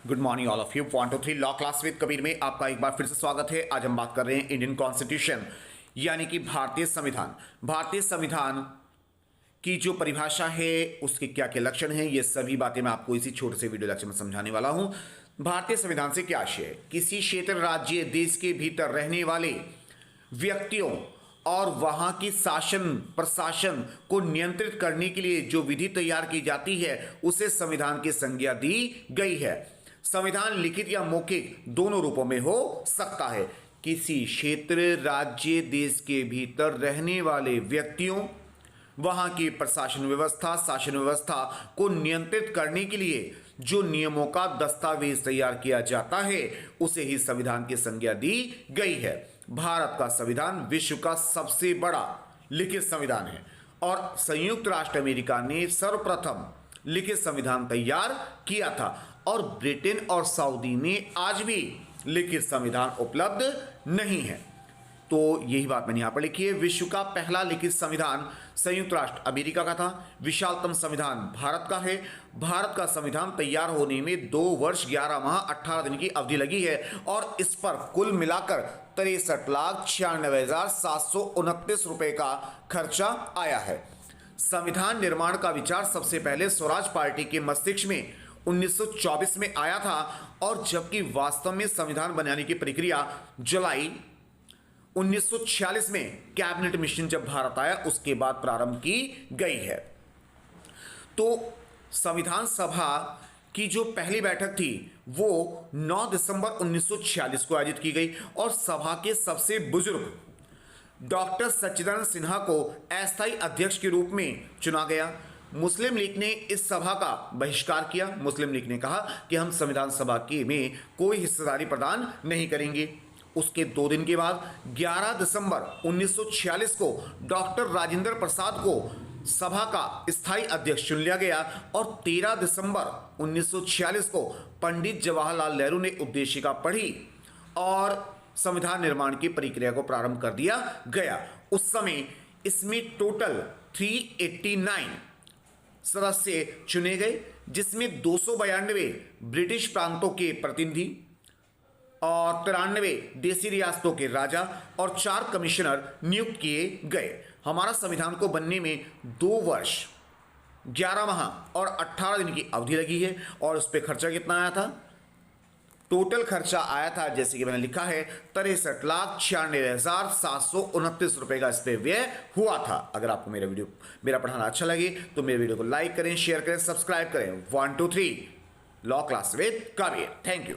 Good morning all of you. 1 2 3 law class with Kabir में आपका एक बार फिर से स्वागत है। आज हम बात कर रहे हैं इंडियन कॉन्स्टिट्यूशन यानी कि भारतीय संविधान। भारतीय संविधान की जो परिभाषा है उसके क्या क्या लक्षण हैं, ये सभी बातें मैं आपको इसी छोटे से वीडियो लेक्चर में समझाने वाला हूं। भारतीय संविधान से क्या आशय है? किसी क्षेत्र, राज्य, देश के भीतर रहने वाले व्यक्तियों और वहां की शासन प्रशासन को नियंत्रित करने के लिए जो विधि तैयार की जाती है उसे संविधान की संज्ञा दी गई है। संविधान लिखित या मौखिक दोनों रूपों में हो सकता है। किसी क्षेत्र, राज्य, देश के भीतर रहने वाले व्यक्तियों, वहां की प्रशासन व्यवस्था, शासन व्यवस्था को नियंत्रित करने के लिए जो नियमों का दस्तावेज तैयार किया जाता है उसे ही संविधान की संज्ञा दी गई है। भारत का संविधान विश्व का सबसे बड़ा लिखित संविधान है और संयुक्त राष्ट्र अमेरिका ने सर्वप्रथम लिखित संविधान तैयार किया था और ब्रिटेन और सऊदी ने आज भी लिखित संविधान उपलब्ध नहीं है। तो यही बात मैंने यहां पर लिखी है। विश्व का पहला लिखित संविधान संयुक्त राष्ट्र अमेरिका का था। विशालतम संविधान भारत का है। भारत का संविधान तैयार होने में 2 वर्ष 11 माह 18 दिन की अवधि लगी है और इस पर कुल मिलाकर 63,96,729 रुपए का खर्चा आया है। संविधान निर्माण का विचार सबसे पहले स्वराज पार्टी के मस्तिष्क में 1924 में आया था और जबकि वास्तव में संविधान बनाने की प्रक्रिया जुलाई 1946 में कैबिनेट मिशन जब भारत आया उसके बाद प्रारंभ की गई है। तो संविधान सभा की जो पहली बैठक थी वो 9 दिसंबर 1946 को आयोजित की गई और सभा के सबसे बुजुर्ग डॉक्टर सच्चिदानंद सिन्हा को अस्थायी अध्यक्ष के रूप में चुना गया। मुस्लिम लीग ने इस सभा का बहिष्कार किया। मुस्लिम लीग ने कहा कि हम संविधान सभा के में कोई हिस्सेदारी प्रदान नहीं करेंगे। उसके 2 दिन के बाद 11 दिसंबर 1946 को डॉक्टर राजेंद्र प्रसाद को सभा का स्थायी अध्यक्ष चुन लिया गया और 13 दिसंबर 1946 को पंडित जवाहरलाल नेहरू ने उद्देशिका पढ़ी और संविधान निर्माण की प्रक्रिया को प्रारंभ कर दिया गया। उस समय इसमें टोटल 389 सदस्य चुने गए जिसमें 292 ब्रिटिश प्रांतों के प्रतिनिधि और 93 देसी रियासतों के राजा और 4 कमिश्नर नियुक्त किए गए। हमारा संविधान को बनने में 2 वर्ष 11 माह और 18 दिन की अवधि लगी है और उस पर खर्चा कितना आया था? टोटल खर्चा आया था, जैसे कि मैंने लिखा है, 63,96,729 रुपए का इस पे व्यय हुआ था। अगर आपको मेरा पढ़ाना अच्छा लगे तो मेरे वीडियो को लाइक करें, शेयर करें, सब्सक्राइब करें। 1 2 3 law class with Kabir. Thank you.